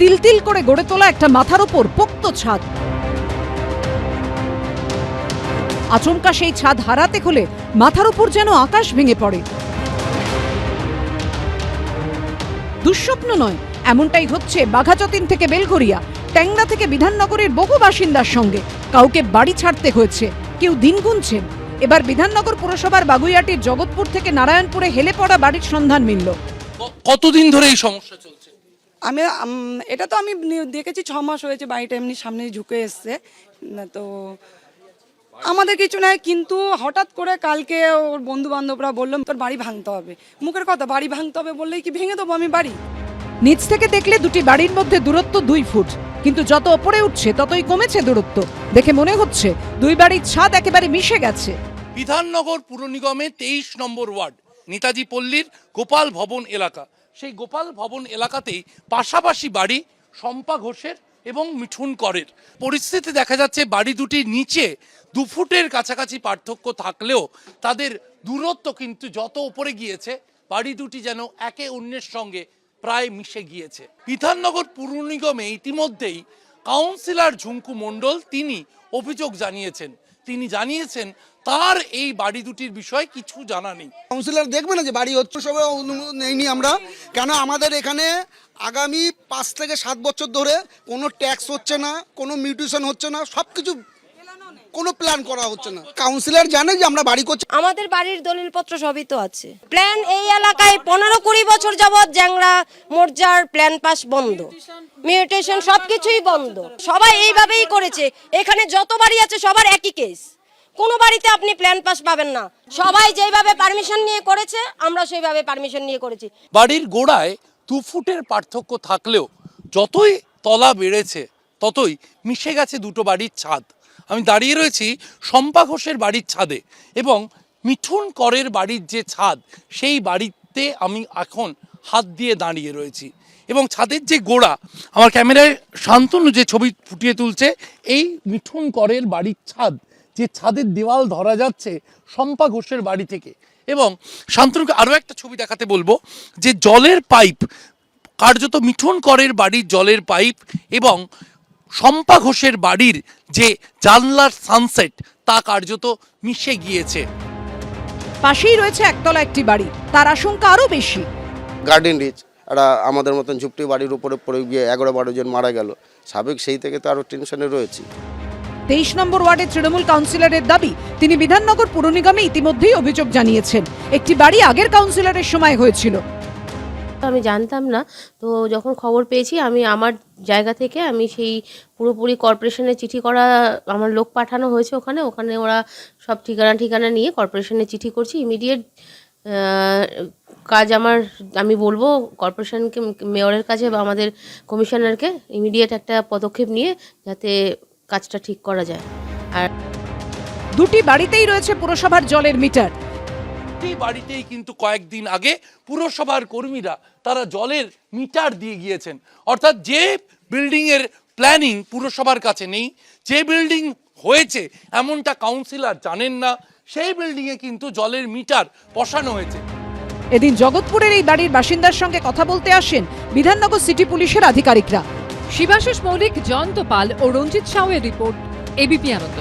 তিল তিল করে গড়ে তোলা একটা মাথার ওপর পোক্ত ছাদ। আচমকা সেই ছাদ হারাতে হলে মাথার ওপর যেন আকাশ ভেঙে পড়ে। দুঃস্বপ্ন নয়, এমনটাই হচ্ছে বাঘাযতীন থেকে বেলঘরিয়া, ট্যাংরা থেকে বিধাননগরের বহু বাসিন্দার সঙ্গে। কাউকে বাড়ি ছাড়তে হয়েছে, কেউ দিন গুনছেন। এবার বিধাননগর পুরসভার বাগুইয়াটির জগৎপুর থেকে নারায়ণপুরে হেলে পড়া বাড়ির সন্ধান মিলল। কতদিন ধরে এই সমস্যা চলছে? এটা তো আমি দেখেছি 6 মাস হয়েছে, বাড়িটা এমনি সামনে ঝুঁকে এসছে না, তো আমাদের কিছু নাই। কিন্তু হঠাৎ করে কালকে ওর বন্ধু বান্ধবরা বললো তোর বাড়ি ভাঙতে হবে। মুখের কথা, বাড়ি ভাঙতে হবে বললেই কি ভেঙে দেবো আমি বাড়ি? নিচ থেকে দেখলে দুটি বাড়ির মধ্যে দূরত্ব 2 ফুট, কিন্তু যত ওপরে উঠছে ততই কমেছে দূরত্ব। দেখে মনে হচ্ছে দুই বাড়ির ছাদ একেবারে মিশে গেছে। বিধাননগর পুর নিগমে 23 নম্বর ওয়ার্ড নেতাজি পল্লীর গোপাল ভবন এলাকা। সেই গোপাল ভবন এলাকাতেই পাশাপাশি বাড়ি শম্পা ঘোষের এবং মিঠুন করের। পরিস্থিতি দেখা যাচ্ছে বাড়ি দুটির নিচে 2 ফুটের কাছাকাছি পার্থক্য থাকলেও তাদের দূরত্ব কিন্তু যত উপরে গিয়েছে বাড়ি দুটি যেন একে অন্যের সঙ্গে প্রায় মিশে গিয়েছে। বিধাননগর পুর নিগমে ইতিমধ্যেই কাউন্সিলর ঝুঙ্কু মণ্ডল তিনি অভিযোগ জানিয়েছেন। তিনি জানিয়েছেন তার এই বাড়ি দুটির বিষয়ে কিছু জানা নেই। কাউন্সিলর দেখবে না যে বাড়ি হচ্ছে, সবাই অনুমোদন নেয়নি আমরা। কেন আমাদের এখানে আগামী 5 থেকে 7 বছর ধরে কোনো ট্যাক্স হচ্ছে না, কোনো মিউটেশন হচ্ছে না, সব কিছু কোনো প্ল্যান করা হচ্ছে না। কাউন্সিলর জানে যে আমরা বাড়ি করছি। আমাদের বাড়ির দলিলপত্র সবই তো আছে। প্ল্যান এই এলাকায় 15-20 বছর যাবৎ জ্যাংরা মোর্জার প্ল্যান পাস বন্ধ, মিউটেশন সবকিছুই বন্ধ। সবাই এইভাবেই করেছে। এখানে যত বাড়ি আছে সবার একই কেস। কোনো বাড়িতে আপনি প্ল্যান পাস পাবেন না। সবাই যেভাবে পারমিশন নিয়ে করেছে আমরা সেইভাবে পারমিশন নিয়ে করেছি। বাড়ির গোড়ায় 2 ফুটের পার্থক্য থাকলেও যতই তলা বেড়েছে ততই মিশে গেছে দুটো বাড়ির ছাদ। আমি দাঁড়িয়ে রয়েছি শম্পা ঘোষের বাড়ির ছাদে এবং মিঠুন করের বাড়ির যে ছাদ সেই বাড়িতে আমি এখন হাত দিয়ে দাঁড়িয়ে রয়েছি এবং ছাদের যে গোড়া, আমার ক্যামেরায় শান্তনু যে ছবি ফুটিয়ে তুলছে, এই মিঠুন করের বাড়ির ছাদ, যে ছাদের দেওয়াল ধরা যাচ্ছে শম্পা ঘোষের বাড়ি থেকে। এবং শান্তনুকে আরও একটা ছবি দেখাতে বলবো যে জলের পাইপ, কার্যত মিঠুন করের বাড়ির জলের পাইপ এবং শম্পা ঘোষের বাড়ির যে জানলার সানসেট তা কার্যত মিশে গিয়েছে। পাশেই রয়েছে একতলা একটি বাড়ি, তার আশঙ্কা আরো বেশি। গার্ডেন রিচ একটা আমাদের মতন ঝুপড়ি বাড়ির উপরে পড়ে গিয়ে 11-12 জন মারা গেল। সাবেক সেই থেকে তো আরও টেনশনে রয়েছি। 23 নম্বর ওয়ার্ডের তৃণমূল কাউন্সিলরের দাবি, তিনি বিধাননগর পুর নিগমে ইতিমধ্যেই অভিযোগ জানিয়েছেন। একটি বাড়ি আগের কাউন্সিলরের সময় হয়েছিল। আমি জানতাম না, তো যখন খবর পেয়েছি আমি আমার জায়গা থেকে আমি সেই পুরোপুরি কর্পোরেশনে চিঠি করা, আমার লোক পাঠানো হয়েছে ওখানে ওরা সব ঠিকানা নিয়ে কর্পোরেশনে চিঠি করছি। ইমিডিয়েট কাজ আমি বলবো কর্পোরেশনকে, মেয়রের কাছে বা আমাদের কমিশনারকে ইমিডিয়েট একটা পদক্ষেপ নিয়ে যাতে কাজটা ঠিক করা যায়। আর দুটি বাড়িতেই রয়েছে পুরসভার জলের মিটার। বাড়িতেই কিন্তু কয়েকদিন আগে পুরসভার কর্মীরা তারা জলের মিটার দিয়ে গিয়েছেন। অর্থাৎ যে বিল্ডিং এর প্ল্যানিং পুরসভার কাছে নেই, যে বিল্ডিং হয়েছে এমনটা কাউন্সিলর জানেন না, সেই বিল্ডিং এ কিন্তু জলের মিটার বসানো হয়েছে। এদিন জগৎপুরের এই বাড়ির বাসিন্দার সঙ্গে কথা বলতে আসেন বিধাননগর সিটি পুলিশের আধিকারিকরা। শিবাশিস মৌলিক, জয়ন্ত পাল ও রঞ্জিত সাউয়ের রিপোর্ট, এবিপি আনন্দ।